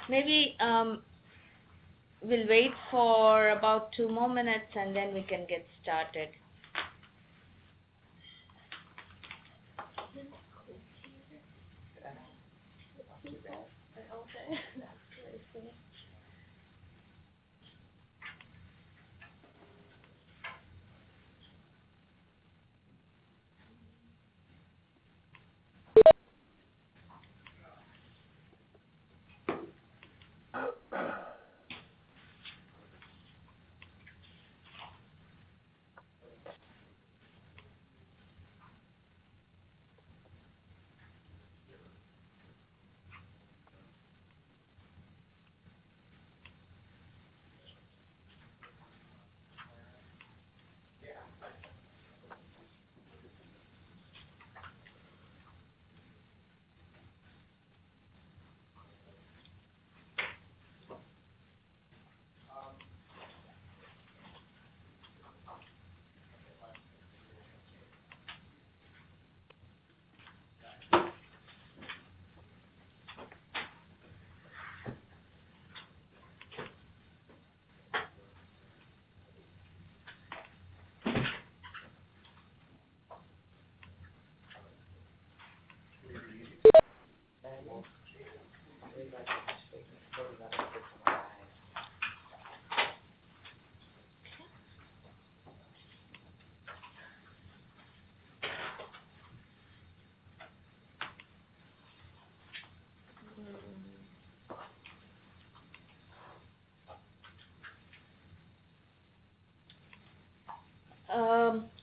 Maybe we'll wait for about 2 more minutes and then we can get started.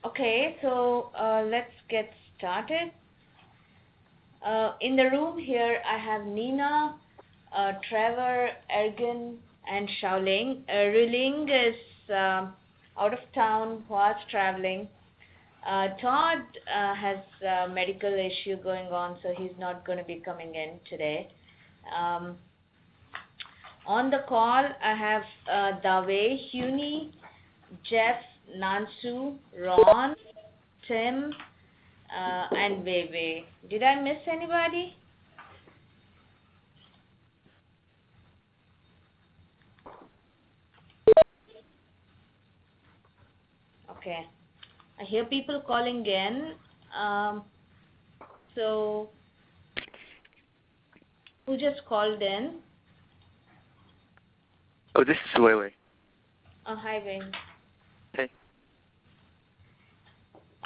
Okay, so let's get started. In the room here, I have Nina, Trevor, Ergen, and Shaoling. Ruling is out of town, was traveling. Todd has a medical issue going on, so he's not going to be coming in today. On the call, I have Dave, Huni, Jeff, Nansu, Ron, Tim, and Wei. Did I miss anybody? Okay. I hear people calling in. So, who just called in? Oh, this is Wei. Oh, hi, Wei. Hey.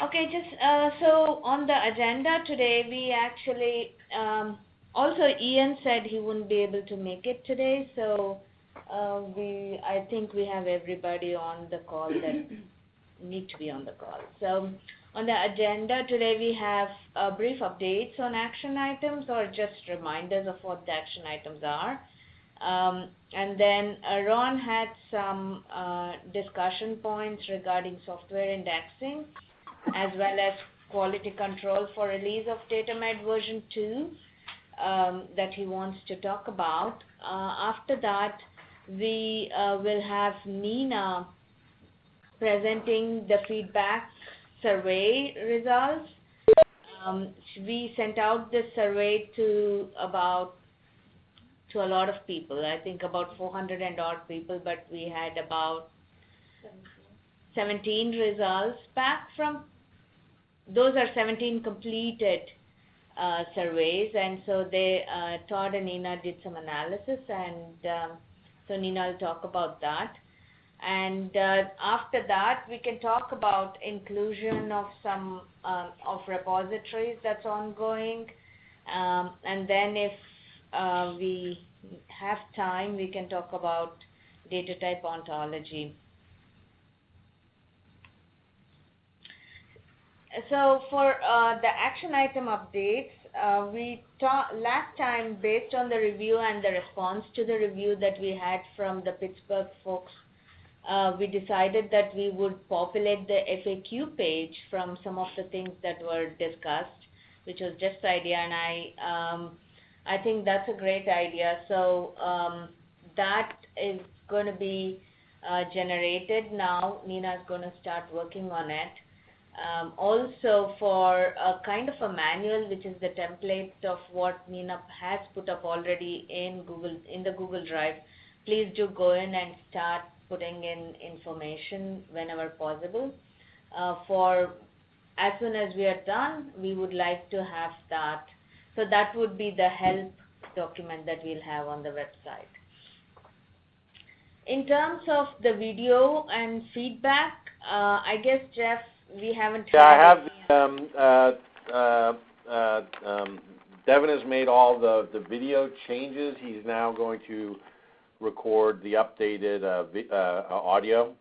Okay, just so on the agenda today, we actually also Ian said he wouldn't be able to make it today, so I think we have everybody on the call that need to be on the call. So on the agenda today, we have brief updates on action items or just reminders of what the action items are. And then Ron had some discussion points regarding software indexing as well as quality control for release of DataMed version 2 that he wants to talk about. After that, we will have Nina presenting the feedback survey results. We sent out this survey to a lot of people, I think about 400 and odd people, but we had about 17 results back from, those are 17 completed surveys, and so they, Todd and Nina did some analysis, and so Nina will talk about that. And after that, we can talk about inclusion of some of repositories that's ongoing, and then if we have time, we can talk about data type ontology. So for the action item updates, we last time, based on the review and the response to the review that we had from the Pittsburgh folks, we decided that we would populate the FAQ page from some of the things that were discussed, which was Jeff's idea, and I think that's a great idea. So that is going to be generated now. Nina is going to start working on it. Also for a kind of a manual, which is the template of what Meena has put up already in the Google Drive. Please do go in and start putting in information whenever possible. For as soon as we are done, we would like to have that. So that would be the help document that we'll have on the website. In terms of the video and feedback, I guess, Jeff, we haven't Yeah, had I have. Devin has made all the video changes. He's now going to record the updated audio.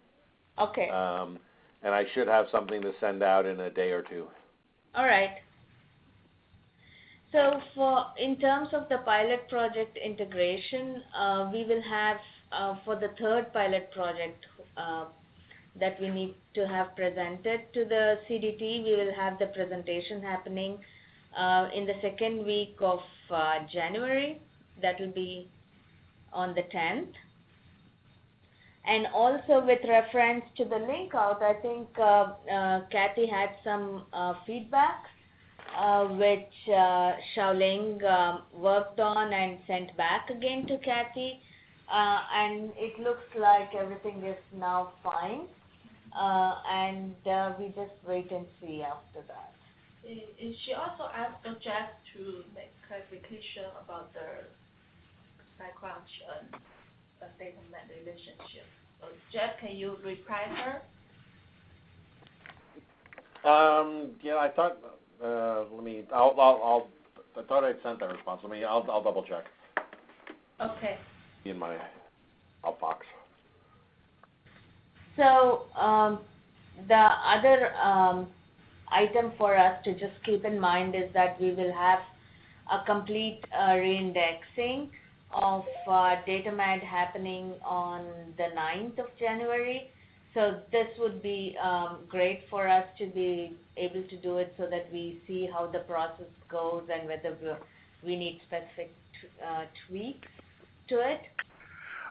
Okay. And I should have something to send out in a day or two. All right. So in terms of the pilot project integration, we will have for the third pilot project that we need to have presented to the CDT, we will have the presentation happening in the second week of January. That will be on the 10th. And also with reference to the link out, I think Kathy had some feedback which Xiaoling worked on and sent back again to Kathy. And it looks like everything is now fine. And we just wait and see after that. She also asked Jeff to make clarification about the background and data-man relationship. So Jeff, can you reply her? Yeah, I thought. I thought I'd sent that response. I'll double check. Okay. In my outbox. So the other item for us to just keep in mind is that we will have a complete reindexing of DataMed happening on the 9th of January. So this would be great for us to be able to do it so that we see how the process goes and whether we need specific tweaks to it.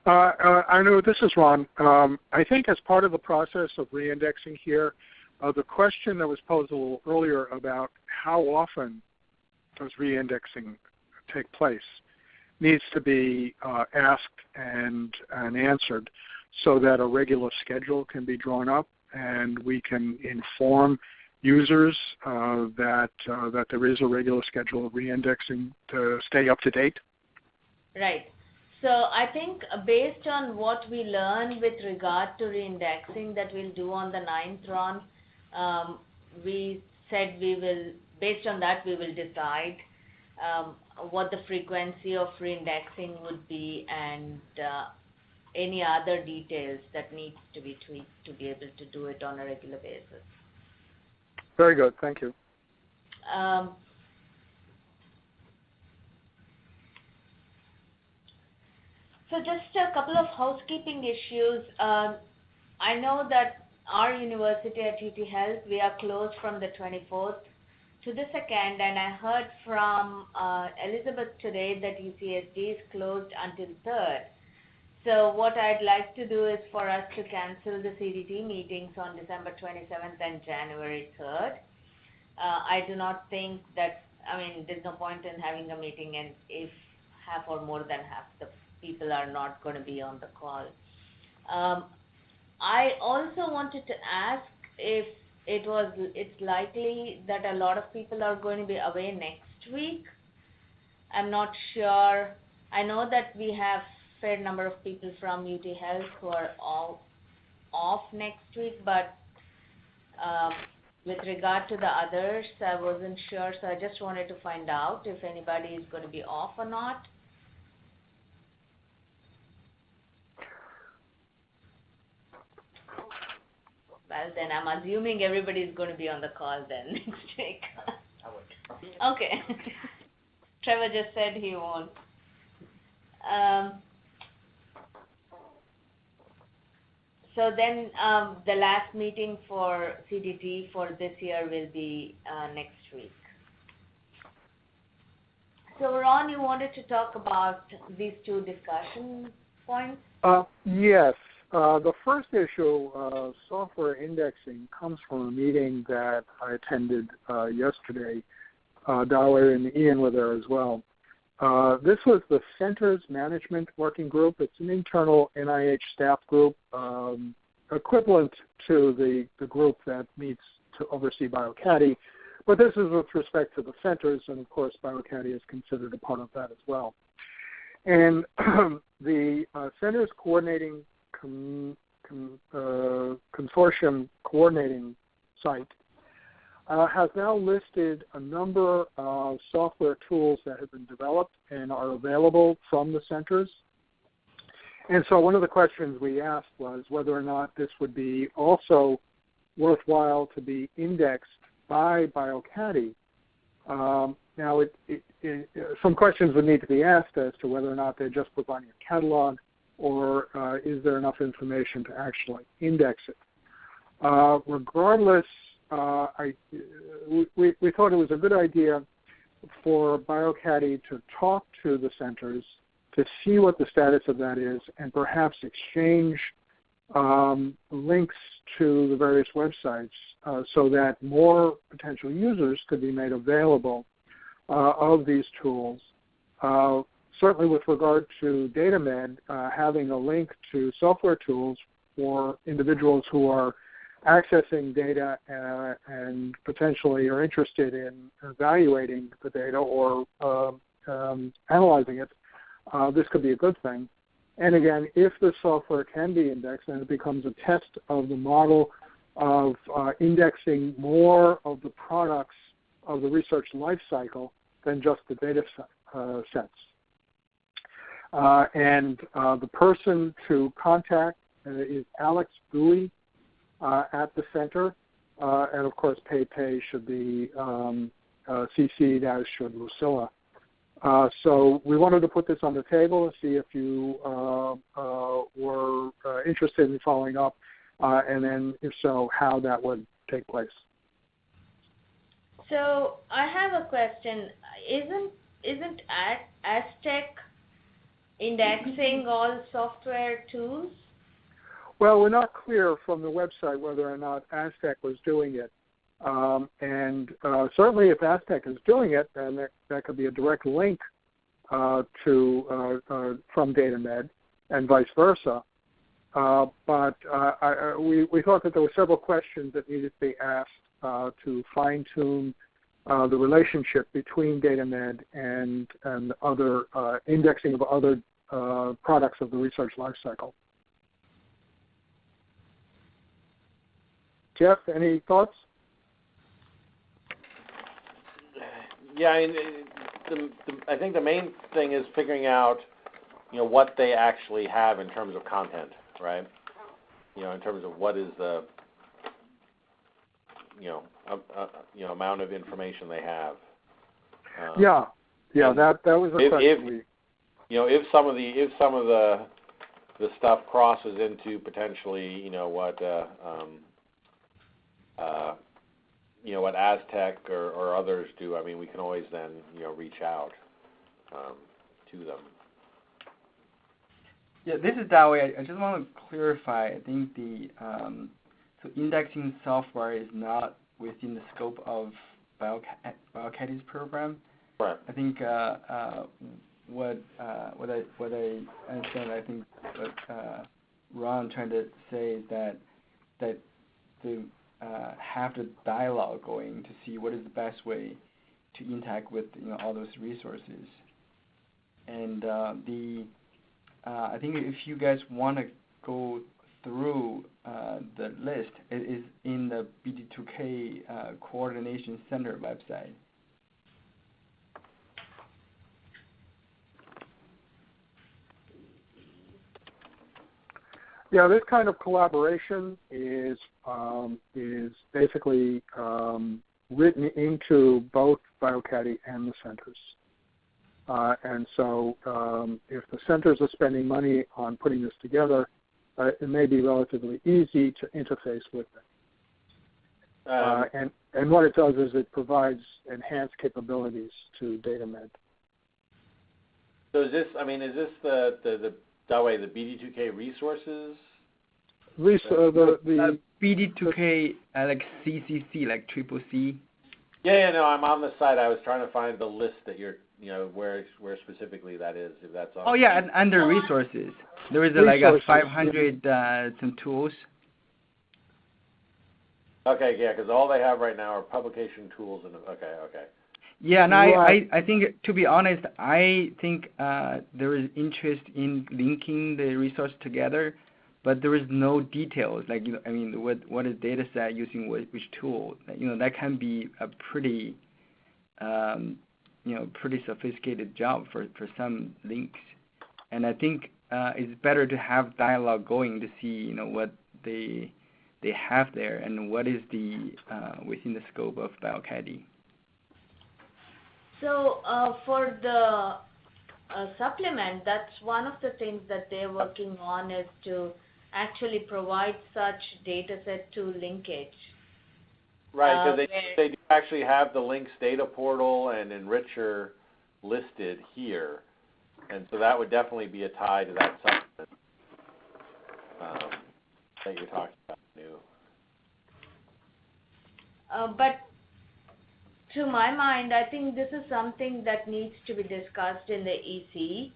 I know this is Ron. I think as part of the process of reindexing here, the question that was posed a little earlier about how often does reindexing take place needs to be asked and answered so that a regular schedule can be drawn up and we can inform users that there is a regular schedule of reindexing to stay up to date. Right. So I think based on what we learn with regard to reindexing that we'll do on the 9th, Ron, we said we will, based on that, we will decide what the frequency of reindexing would be and any other details that needs to be tweaked to be able to do it on a regular basis. Very good. Thank you. So just a couple of housekeeping issues. I know that our university at UT Health, we are closed from the 24th to the 2nd, and I heard from Elizabeth today that UCSD is closed until 3rd. So what I'd like to do is for us to cancel the CDT meetings on December 27th and January 3rd. I do not think that, there's no point in having a meeting and if half or more than half the people are not going to be on the call. I also wanted to ask if it's likely that a lot of people are going to be away next week. I'm not sure. I know that we have a fair number of people from UT Health who are all off next week, but with regard to the others, I wasn't sure, so I just wanted to find out if anybody is going to be off or not. Well, then I'm assuming everybody is going to be on the call then next week. Okay. Trevor just said he won't. So then the last meeting for CDT for this year will be next week. So Ron, you wanted to talk about these two discussion points? Yes. The first issue, software indexing, comes from a meeting that I attended yesterday. Dawei and Ian were there as well. This was the Centers Management Working Group. It's an internal NIH staff group, equivalent to the group that meets to oversee BioCaddy, but this is with respect to the centers, and of course BioCaddy is considered a part of that as well. And the Centers Coordinating Consortium Coordinating Site has now listed a number of software tools that have been developed and are available from the centers. And so one of the questions we asked was whether or not this would be also worthwhile to be indexed by BioCaddy. Now, some questions would need to be asked as to whether or not they're just providing a catalog, or is there enough information to actually index it. Regardless, we thought it was a good idea for BioCaddy to talk to the centers to see what the status of that is, and perhaps exchange links to the various websites so that more potential users could be made available of these tools. Certainly with regard to DataMed, having a link to software tools for individuals who are accessing data and potentially are interested in evaluating the data or analyzing it, this could be a good thing. And again, if the software can be indexed, then it becomes a test of the model of indexing more of the products of the research life cycle than just the data sets. And the person to contact is Alex Bowie at the center. And of course, Pei should be CC'd, as should Lucilla. So we wanted to put this on the table and see if you were interested in following up, and then if so, how that would take place. So I have a question. Isn't Aztec indexing all software tools? Well, we're not clear from the website whether or not Aztec was doing it. And certainly if Aztec is doing it, then that could be a direct link from DataMed and vice versa. But we thought that there were several questions that needed to be asked to fine-tune the relationship between DataMed and other indexing of other products of the research lifecycle. Jeff, any thoughts? Yeah, I think the main thing is figuring out, what they actually have in terms of content, right? In terms of what is the, amount of information they have. That was a question. If some of the stuff crosses into potentially, what Aztec or others do, we can always then, reach out to them. Yeah, this is Dawei. I just want to clarify. I think so indexing software is not within the scope of BioCaddy's program. Right. I think what I understand, I think what Ron trying to say is that to have the dialogue going to see what is the best way to interact with all those resources. And I think if you guys want to go through the list, it is in the BD2K Coordination Center website. Yeah, this kind of collaboration is basically written into both BioCaddy and the centers. And so if the centers are spending money on putting this together, it may be relatively easy to interface with them. And what it does is it provides enhanced capabilities to DataMed. So is this the Dawei, the BD2K resources the BD2K, like CCC, like triple C. Yeah, no, I'm on the site. I was trying to find the list that you're, where specifically that is, if that's on. Oh yeah, and under resources, there is like a 500 some tools. Okay, yeah, because all they have right now are publication tools and okay. Yeah, and I think, to be honest, I think there is interest in linking the resource together, but there is no details. Like, I mean, what is data set using which tool? That can be a pretty, pretty sophisticated job for some links. And I think it's better to have dialogue going to see, what they have there and what is the within the scope of BioCADI. So for the supplement, that's one of the things that they're working on, is to actually provide such data set to linkage. Right, because they do actually have the links data portal and enricher listed here, and so that would definitely be a tie to that supplement that you're talking about, New. But to my mind, I think this is something that needs to be discussed in the EC.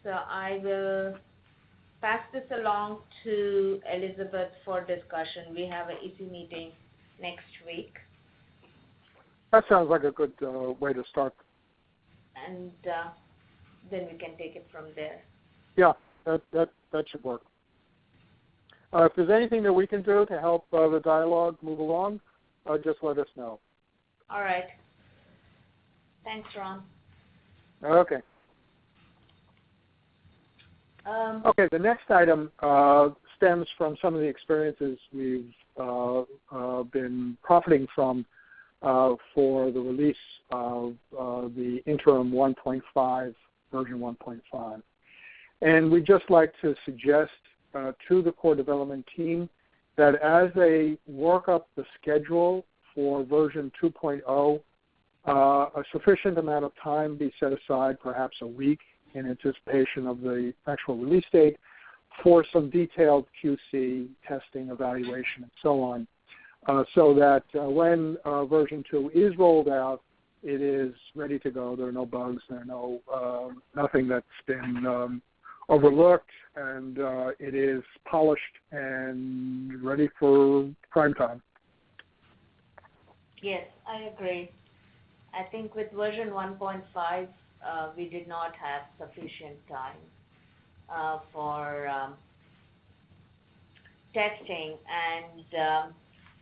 So I will pass this along to Elizabeth for discussion. We have an EC meeting next week. That sounds like a good way to start. And then we can take it from there. Yeah, that should work. If there's anything that we can do to help the dialogue move along, just let us know. All right. Thanks, Ron. Okay. Okay, the next item stems from some of the experiences we've been profiting from for the release of the interim 1.5, version 1.5. And we'd just like to suggest to the core development team that as they work up the schedule for version 2.0, a sufficient amount of time be set aside, perhaps a week, in anticipation of the actual release date, for some detailed QC, testing, evaluation, and so on, so that when version 2 is rolled out, it is ready to go. There are no bugs. There are no nothing that's been overlooked, and it is polished and ready for prime time. Yes, I agree. I think with version 1.5, we did not have sufficient time for testing, and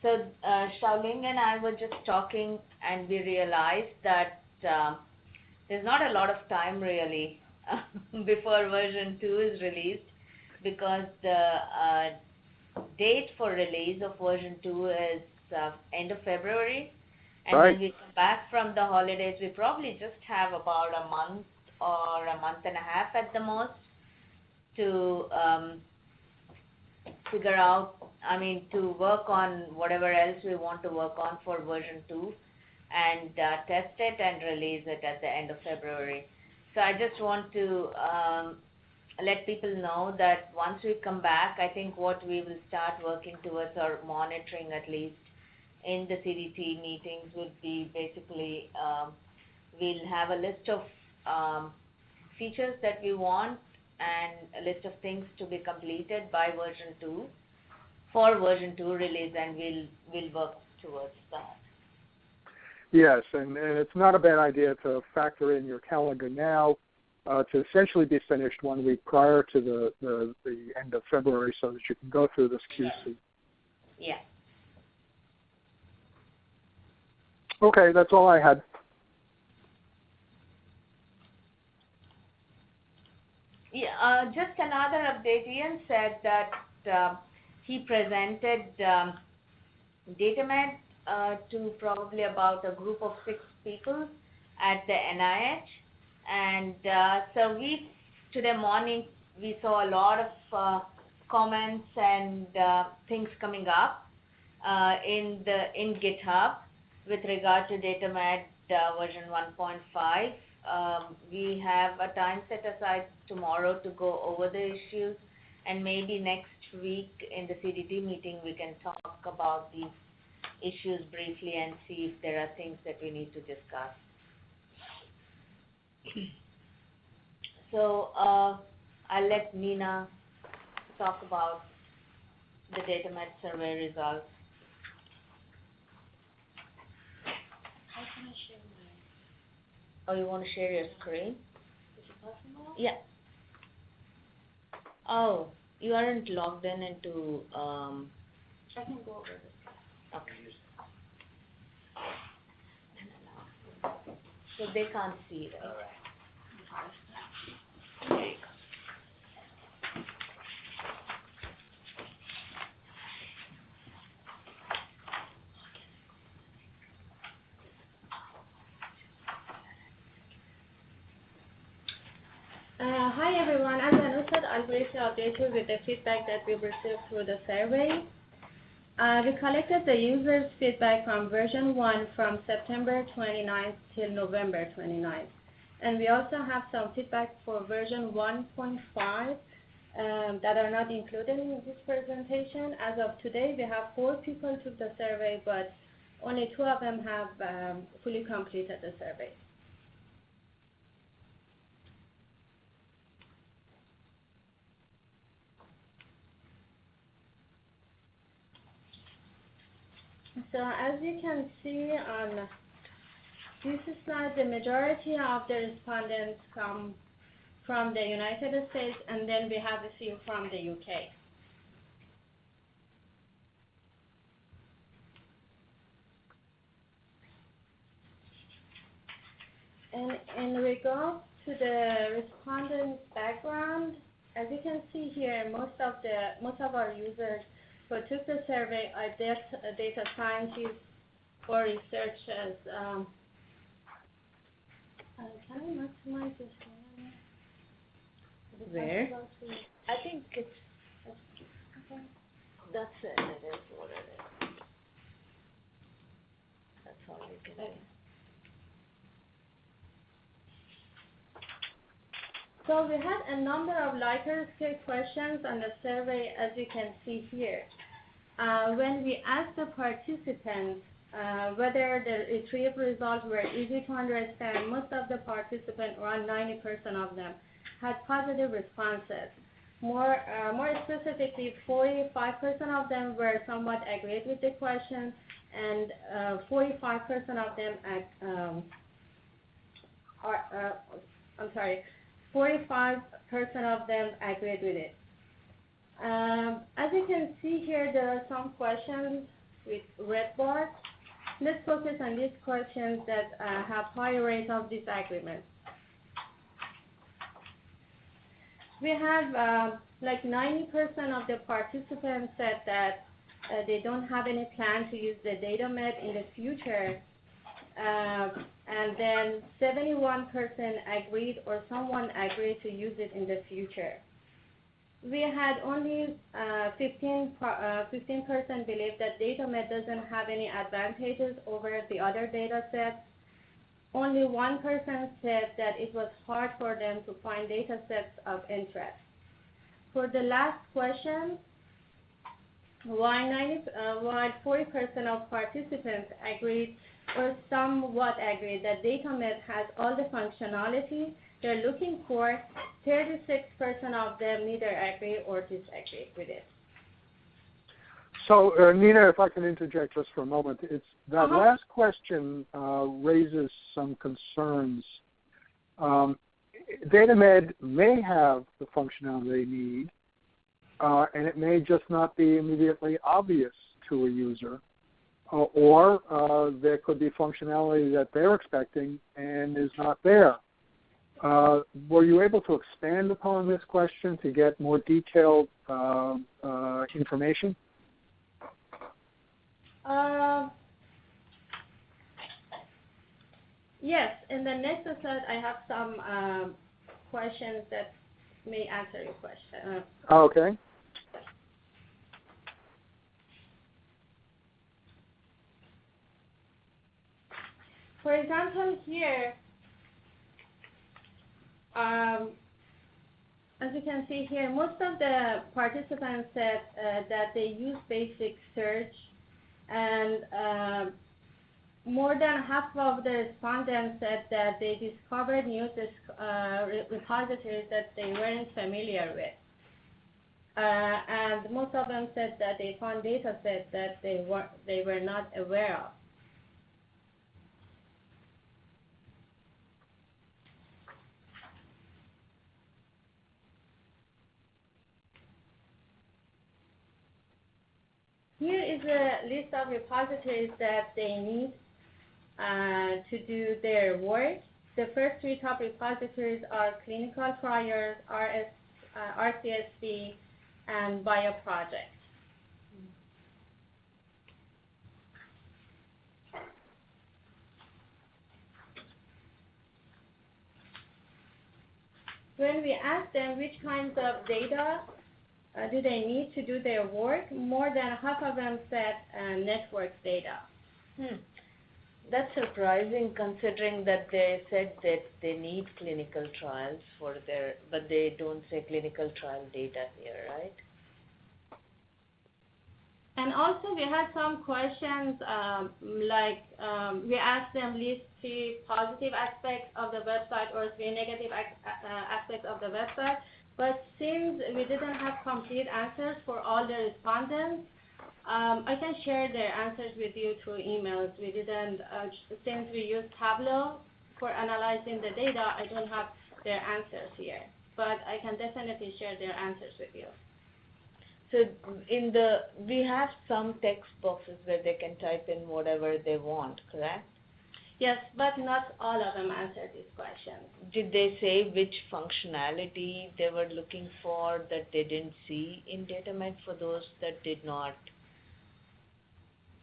so Xiaoling and I were just talking, and we realized that there's not a lot of time really before version 2 is released, because the date for release of version 2 is end of February. And right. When we come back from the holidays, we probably just have about a month or a month and a half at the most to figure out, to work on whatever else we want to work on for version 2 and test it and release it at the end of February. So I just want to let people know that once we come back, I think what we will start working towards, or monitoring at least, in the CDT meetings would be basically we'll have a list of features that we want and a list of things to be completed by version 2 for version 2 release, and we'll work towards that. Yes, and it's not a bad idea to factor in your calendar now to essentially be finished 1 week prior to the end of February, so that you can go through this QC. Yeah. Okay, that's all I had. Yeah, just another update. Ian said that he presented DataMed to probably about a group of 6 people at the NIH. And so today morning, we saw a lot of comments and things coming up in GitHub with regard to DataMed version 1.5. we have a time set aside tomorrow to go over the issues, and maybe next week in the CDT meeting we can talk about these issues briefly and see if there are things that we need to discuss. So I'll let Nina talk about the DataMed survey results. How can I share my, Oh, you want to share your screen? is it possible? Yeah. Oh, you aren't logged in into, I can go over this. okay. So they can't see, right? There you go. Hi everyone, as Anu said, I'll briefly update you with the feedback that we received through the survey. We collected the users' feedback from version 1 from September 29th till November 29th. And we also have some feedback for version 1.5 that are not included in this presentation. As of today, we have 4 people took the survey, but only 2 of them have fully completed the survey. So as you can see on this slide, the majority of the respondents come from the United States, and then we have a few from the UK. And in regards to the respondents' background, as you can see here, most of our users who took the survey are data scientists or researchers. Can I maximize this one? Where? I think it's, Okay. that's it, it is what it is. That's all you can do. So we had a number of lighter scale questions on the survey, as you can see here. When we asked the participants whether the retrieved results were easy to understand, most of the participants, around 90% of them, had positive responses. More specifically, 45% of them were somewhat agreed with the question, and 45% of them 45% of them agreed with it. As you can see here, there are some questions with red bars. Let's focus on these questions that have higher rate of disagreement. We have like 90% of the participants said that they don't have any plan to use the DataMed in the future. And then 71% agreed or someone agreed to use it in the future. We had only 15% believe that DataMed doesn't have any advantages over the other data sets. Only 1% said that it was hard for them to find data sets of interest. For the last question, while 40% of participants agreed or somewhat agreed that DataMed has all the functionality they're looking for, 36% of them neither agree or disagree with it. So, Nina, if I can interject just for a moment, it's that last question raises some concerns. DataMed may have the functionality they need, and it may just not be immediately obvious to a user, or there could be functionality that they're expecting and is not there. Were you able to expand upon this question to get more detailed information? Yes, in the next slide I have some questions that may answer your question. Okay. For example, here as you can see here, most of the participants said that they use basic search, and more than half of the respondents said that they discovered news repositories that they weren't familiar with. And most of them said that they found data sets that they were not aware of. Here is a list of repositories that they need to do their work. The first three top repositories are clinical trials, RCSP, and bioproject. When we ask them which kinds of data do they need to do their work, more than half of them said network data. That's surprising considering that they said that they need clinical trials but they don't say clinical trial data here, right? And also we had some questions we asked them list 3 positive aspects of the website or 3 negative aspects of the website. But since we didn't have complete answers for all the respondents, I can share their answers with you through emails. We didn't, since we use Tableau for analyzing the data, I don't have their answers here. But I can definitely share their answers with you. So we have some text boxes where they can type in whatever they want, correct? Yes, but not all of them answered these questions. Did they say which functionality they were looking for that they didn't see in DataMed for those that did not?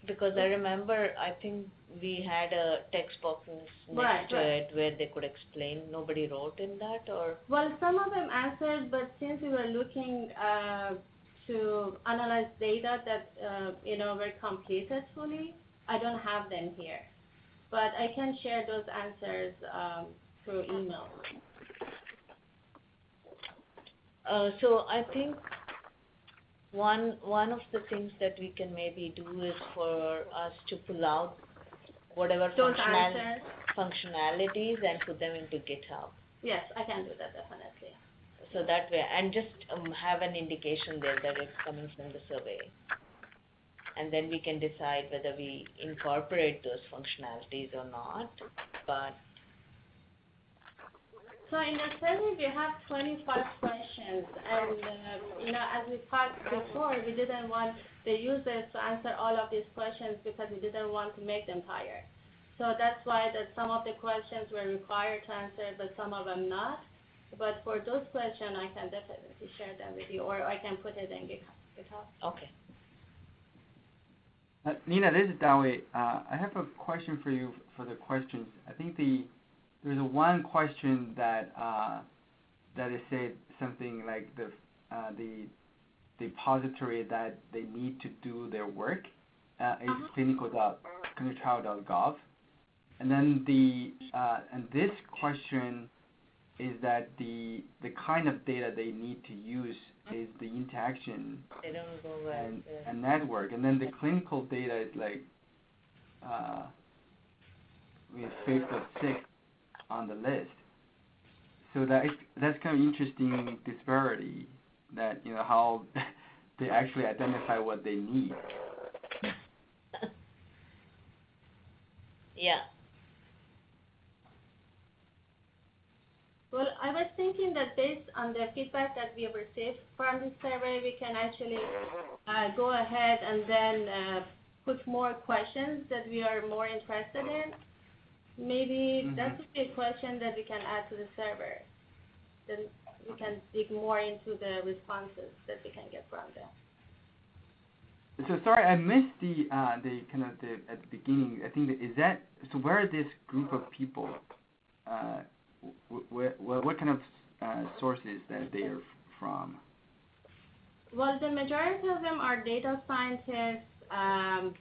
Because I remember, I think we had a text box next to it where they could explain. Nobody wrote in that, or? Well, some of them answered, but since we were looking to analyze data that were completed fully, I don't have them here. But I can share those answers through email. So I think one of the things that we can maybe do is for us to pull out whatever functionalities and put them into GitHub. Yes, I can do that definitely. So that way, and just have an indication there that it's coming from the survey. And then we can decide whether we incorporate those functionalities or not. So in the survey, we have 25 questions, and as we talked before, we didn't want the users to answer all of these questions because we didn't want to make them tired. So that's why that some of the questions were required to answer, but some of them not. But for those questions, I can definitely share them with you, or I can put it in GitHub. Okay. Nina, this is Dawei. I have a question for you for the questions. I think there's one question that it said something like the repository that they need to do their work is clinicaltrial.gov, and then and this question is that the kind of data they need to use is the interaction and network, and then the clinical data is like with 5th or 6th on the list. So that's kind of interesting disparity that how they actually identify what they need. Yeah. Well, I was thinking that based on the feedback that we have received from this survey, we can actually go ahead and then put more questions that we are more interested in. Maybe that would be a question that we can add to the survey. Then we can dig more into the responses that we can get from them. So sorry, I missed the kind of at the beginning. I think so. Where are this group of people? What kind of sources that they are from? Well, the majority of them are data scientists. I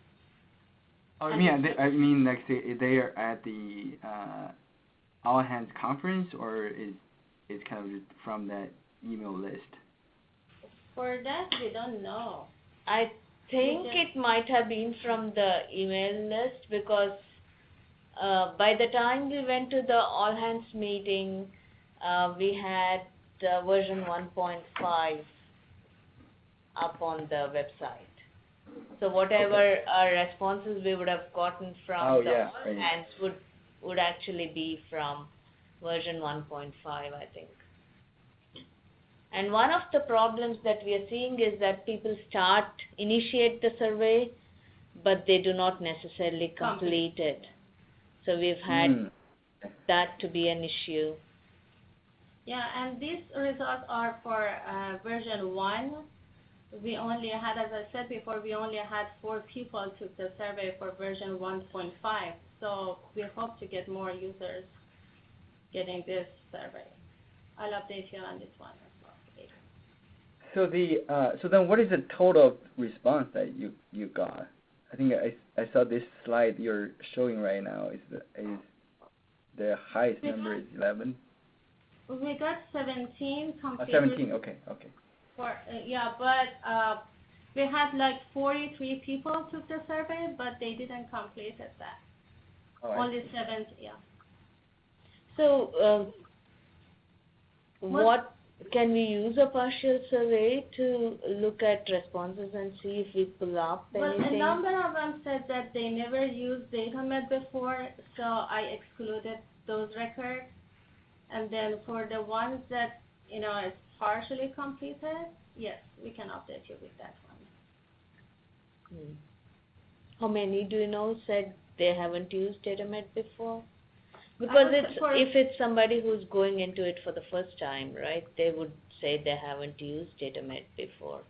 mean, like say they are at the All Hands conference, or is is kind of from that email list? For that, we don't know. I think it might have been from the email list because by the time we went to the all hands meeting, we had version 1.5 up on the website. So whatever responses we would have gotten from all hands would actually be from version 1.5, I think. And one of the problems that we are seeing is that people initiate the survey, but they do not necessarily complete it. So we've had that to be an issue. Yeah, and these results are for version 1. We only had, as I said before, we only had 4 people took the survey for version 1.5. So we hope to get more users getting this survey. I'll update you on this one as well later. So then what is the total response that you got? I think I saw this slide you're showing right now. Is the highest number is 11? We got 17 completed. 17, okay. But we had like 43 people took the survey, but they didn't complete that. Only 70, yeah. So what can we use a partial survey to look at responses and see if we pull up anything? Well, a number of them said that they never used DataMed before, so I excluded those records. And then for the ones that, is partially completed, yes, we can update you with that one. How many do you know said they haven't used DataMed before? Because if it's somebody who's going into it for the first time, right, they would say they haven't used DataMed before.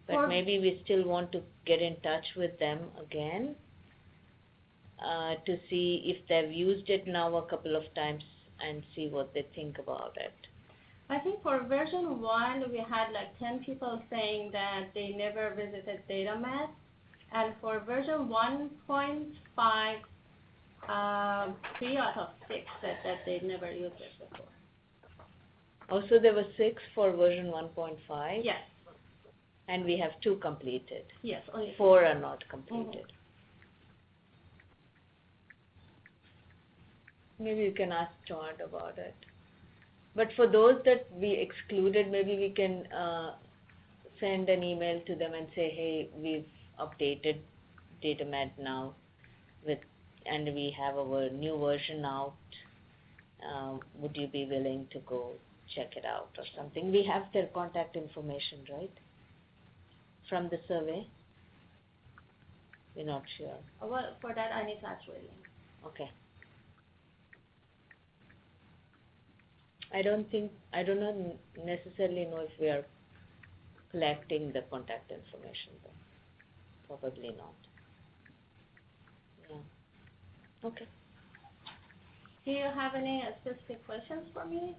But maybe we still want to get in touch with them again to see if they've used it now a couple of times and see what they think about it. I think for version 1, we had like 10 people saying that they never visited DataMed. And for version 1.5, 3 out of 6 said that they'd never used it before. Oh, so there were 6 for version 1.5? Yes. And we have 2 completed? Yes, only 4 are not completed. Maybe you can ask Todd about it. But for those that we excluded, maybe we can send an email to them and say, hey, we've updated DataMed now and we have our new version out. Would you be willing to go check it out or something? We have their contact information, right? From the survey? We're not sure. Well, for that I need to ask William. Okay. I don't necessarily know if we are collecting the contact information though. Probably not. Yeah. Okay. Do you have any specific questions for me?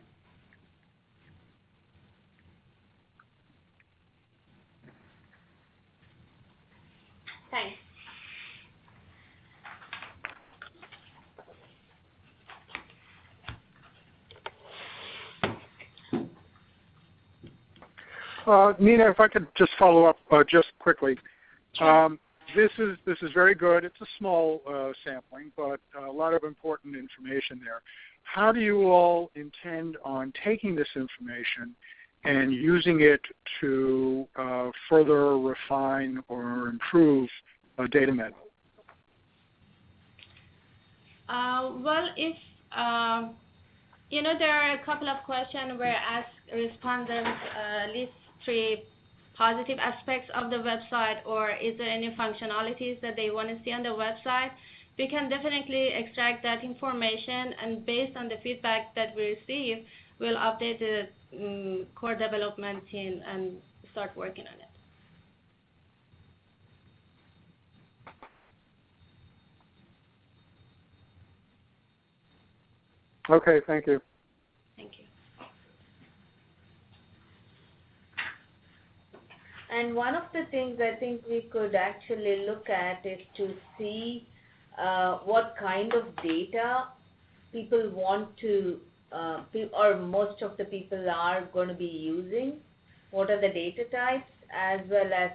Thanks. Nina, if I could just follow up just quickly. This is very good. It's a small sampling, but a lot of important information there. How do you all intend on taking this information and using it to further refine or improve DataMed? Well, if there are a couple of questions where respondents list 3 positive aspects of the website, or is there any functionalities that they want to see on the website, we can definitely extract that information, and based on the feedback that we receive, we'll update the core development team and start working on it. Okay, thank you. Thank you. And one of the things I think we could actually look at is to see what kind of data people want to or most of the people are going to be using, what are the data types, as well as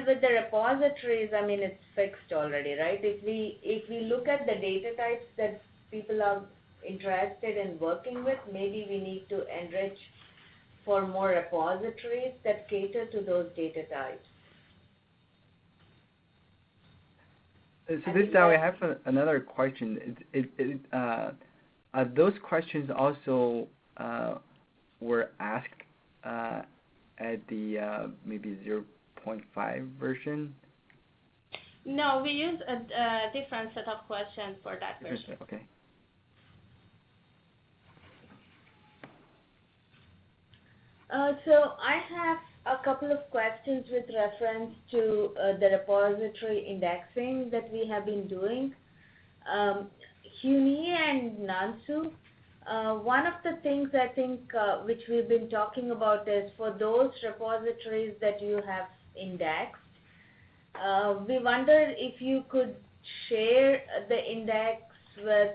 with the repositories, I mean, it's fixed already, right? If we look at the data types that people are interested in working with, maybe we need to enrich for more repositories that cater to those data types. So this time we have another question. Those questions also were asked at the maybe 0.5 version? No, we use a different set of questions for that version. Okay. So I have a couple of questions with reference to the repository indexing that we have been doing. Huni and Nansu, one of the things I think which we've been talking about is for those repositories that you have indexed, we wondered if you could share the index with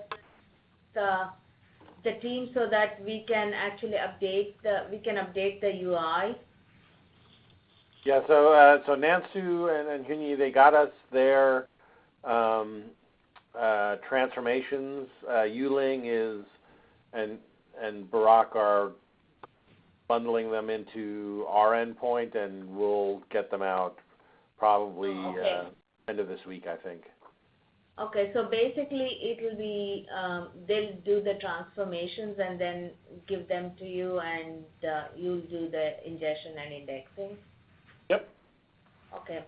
the team so that we can actually update the UI. Yeah, so Nansu and Huni, they got us their transformations. Yuling is and Barak are bundling them into our endpoint, and we'll get them out probably end of this week, I think. Okay, so basically it will be they'll do the transformations and then give them to you, and you'll do the ingestion and indexing? Yep. Okay.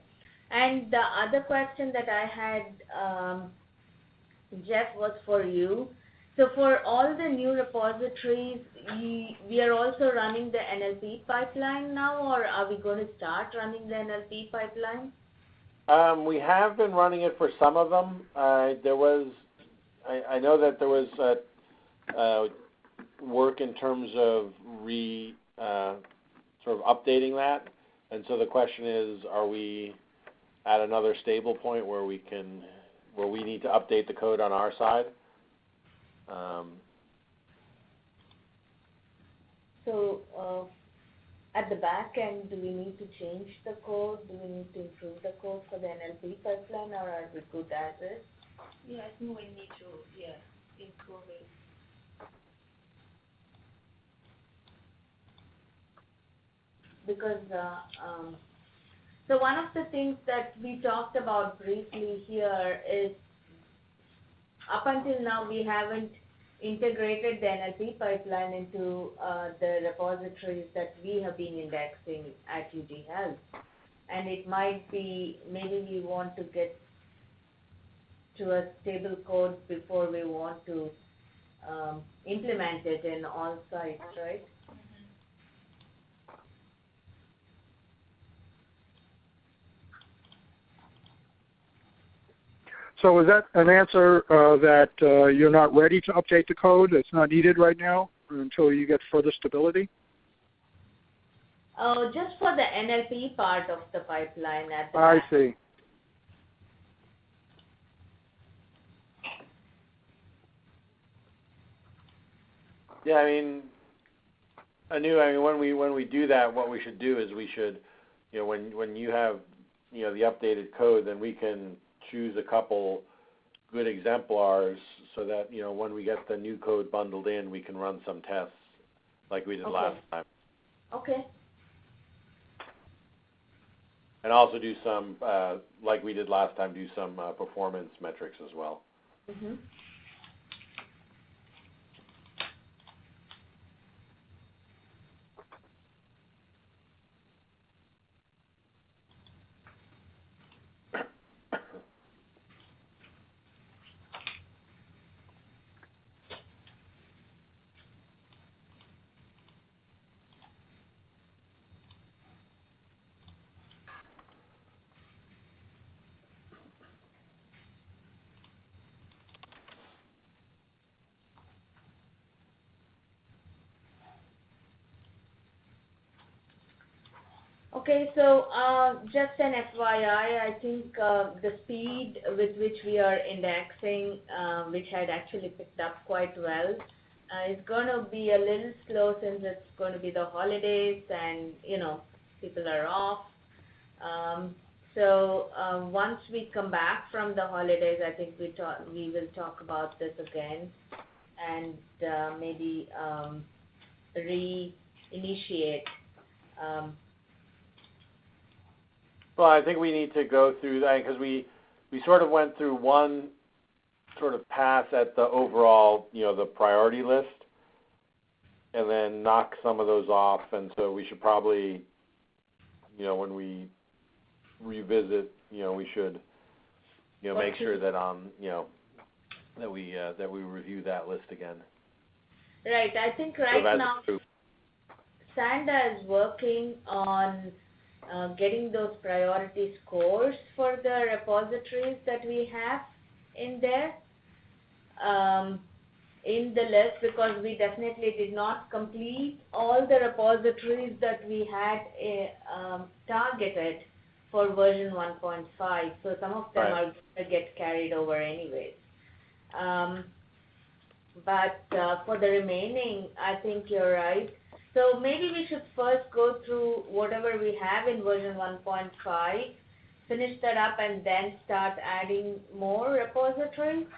And the other question that I had, Jeff, was for you. So for all the new repositories, we are also running the NLP pipeline now, or are we going to start running the NLP pipeline? We have been running it for some of them. I know that there was work in terms of sort of updating that, and so the question is, are we at another stable point where we need to update the code on our side? So at the back end, do we need to change the code? Do we need to improve the code for the NLP pipeline, or are we good as is? Yeah, I think we need to improve it. Because so one of the things that we talked about briefly here is, up until now we haven't integrated the NLP pipeline into the repositories that we have been indexing at UT Health. And it might be, maybe we want to get to a stable code before we want to implement it in all sites, right? So is that an answer that you're not ready to update the code? It's not needed right now until you get further stability? Just for the NLP part of the pipeline at the I back. see. Yeah, I mean, Anu, when we do that, what we should do is we should, when you have, the updated code, then we can choose a couple good exemplars so that, when we get the new code bundled in, we can run some tests like we did last time. Okay. And also do some, like we did last time, do some performance metrics as well. Mm-hmm. Okay, so just an FYI, I think the speed with which we are indexing, which had actually picked up quite well, It's going to be a little slow since it's going to be the holidays and, people are off. Once we come back from the holidays, I think we will talk about this again and maybe reinitiate. Well, I think we need to go through that because we sort of went through one sort of pass at the overall, the priority list, and then knock some of those off. And so we should probably, when we revisit, we should, make sure that that we review that list again. Right. I think right now Sanda is working on getting those priority scores for the repositories that we have in there, in the list, because we definitely did not complete all the repositories that we had targeted for version 1.5. So some of them are going to get carried over anyways. But for the remaining, I think you're right. So maybe we should first go through whatever we have in version 1.5, finish that up, and then start adding more repositories.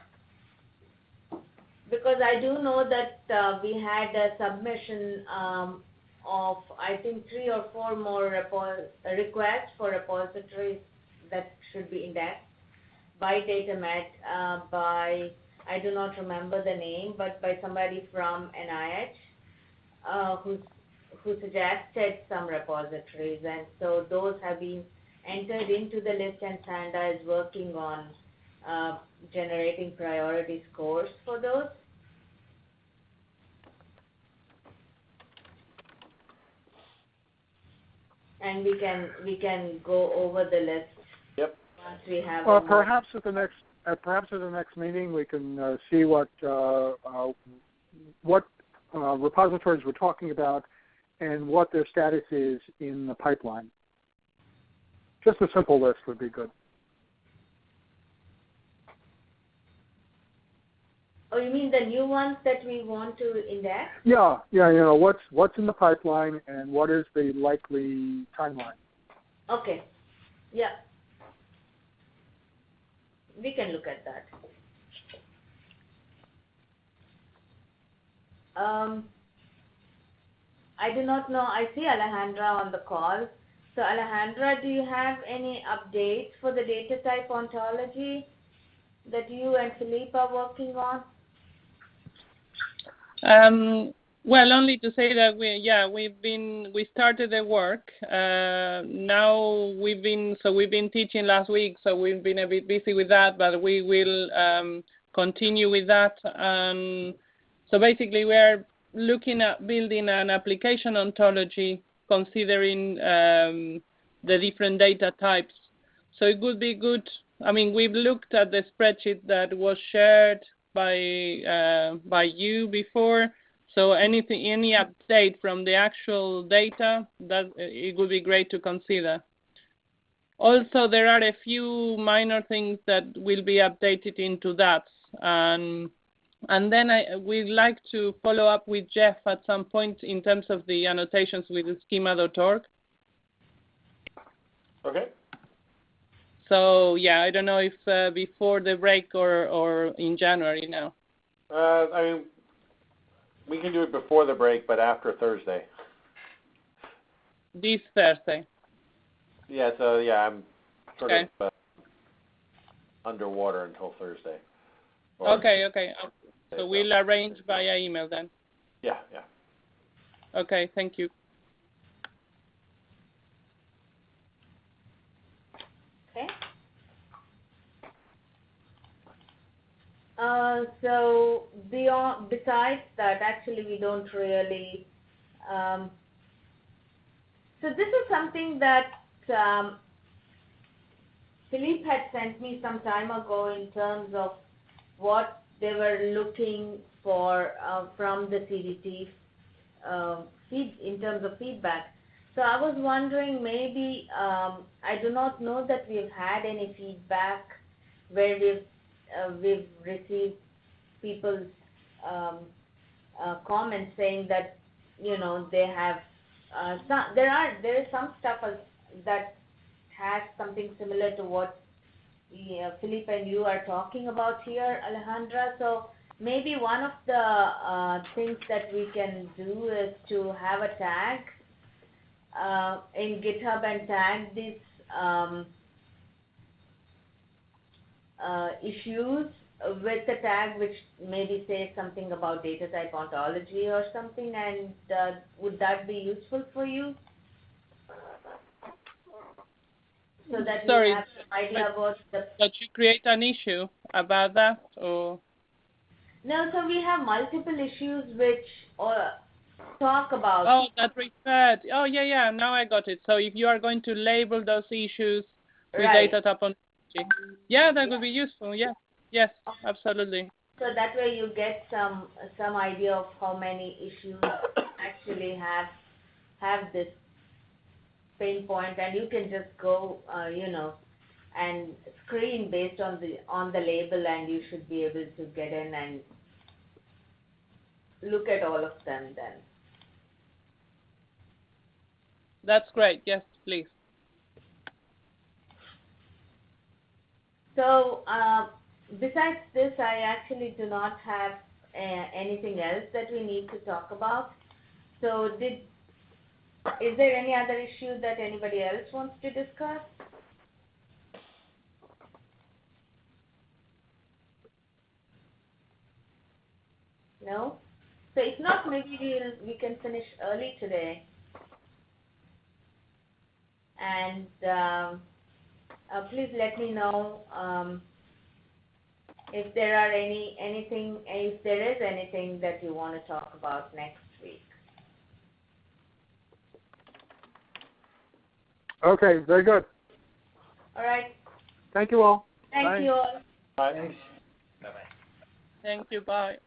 Because I do know that we had a submission of, I think, 3 or 4 more requests for repositories that should be indexed by DataMet, by, I do not remember the name, but by somebody from NIH who suggested some repositories. And so those have been entered into the list, and Sanda is working on generating priority scores for those. And we can go over the list. Yep. Once we have. Perhaps at the next meeting we can see what repositories we're talking about and what their status is in the pipeline. Just a simple list would be good. Oh, you mean the new ones that we want to index? Yeah. What's in the pipeline and what is the likely timeline? Okay. Yeah. We can look at that. I do not know. I see Alejandra on the call. So Alejandra, do you have any updates for the data type ontology that you and Philippe are working on? Well, only to say that we started the work. Now we've been teaching last week, so we've been a bit busy with that, but we will continue with that. So basically, we are looking at building an application ontology considering the different data types. So it would be good. I mean, we've looked at the spreadsheet that was shared by you before. So any update from the actual data, that it would be great to consider. Also, there are a few minor things that will be updated into that, and then we'd like to follow up with Jeff at some point in terms of the annotations with the schema.org. Okay. So yeah, I don't know if before the break or in January now. I mean, we can do it before the break, but after Thursday. This Thursday. Yeah. So yeah, I'm sort of underwater until Thursday. Okay. So we'll arrange via email then. Yeah. Okay. Thank you. Okay. So besides that, actually we don't really. So this is something that Philippe had sent me some time ago in terms of what they were looking for from the CDT in terms of feedback. So I was wondering, maybe I do not know that we've had any feedback where we've received people's comments saying that they have there is some stuff that has something similar to what Philippe and you are talking about here, Alejandra. So maybe one of the things that we can do is to have a tag in GitHub and tag these issues with a tag which maybe says something about data type ontology or something, and would that be useful for you? So that we have some idea about the... Did you create an issue about that, or? No, so we have multiple issues which talk about... Oh, that referred. Oh, yeah, now I got it. So if you are going to label those issues with data type ontology, yeah, that would be useful, yeah. Yes, absolutely. So that way you get some idea of how many issues actually have this pain point, and you can just go, and screen based on the label, and you should be able to get in and look at all of them then. That's great. Yes, please. So besides this, I actually do not have anything else that we need to talk about. So is there any other issue that anybody else wants to discuss? No? So if not, maybe we can finish early today. And please let me know if there is anything that you want to talk about next week. Okay, very good. All right. Thank you all. Thank Bye. you all. Bye. Thanks. Thank you. Bye.